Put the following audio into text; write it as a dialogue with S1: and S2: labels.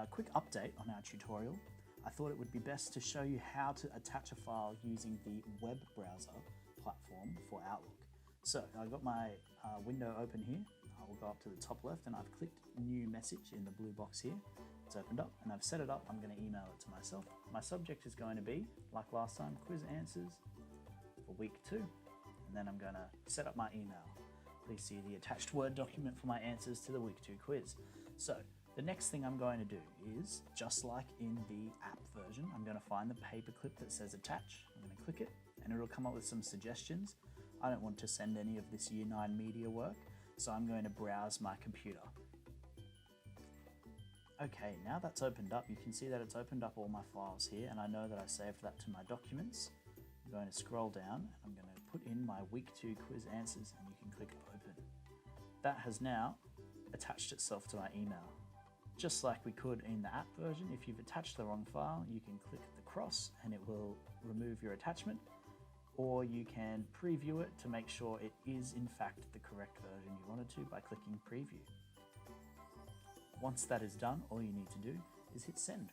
S1: a quick update on our tutorial. I thought it would be best to show you how to attach a file using the web browser platform for Outlook. So I've got my window open here. I will go up to the top left and I've clicked new message in the blue box here. It's opened up and I've set it up. I'm going to email it to myself. My subject is going to be, like last time, quiz answers for week 2. And then I'm going to set up my email. Please see the attached Word document for my answers to the week 2 quiz. So the next thing I'm going to do is, just like in the app version, I'm going to find the paperclip that says attach. I'm going to click it and it'll come up with some suggestions. I don't want to send any of this Year 9 media work, so I'm going to browse my computer. Okay, now that's opened up, you can see that it's opened up all my files here, and I know that I saved that to my documents. I'm going to scroll down, and I'm going to put in my week 2 quiz answers, and you can click open. That has now attached itself to my email. Just like we could in the app version, if you've attached the wrong file, you can click the cross and it will remove your attachment, or you can preview it to make sure it is in fact the correct version you wanted to by clicking preview. Once that is done, all you need to do is hit send.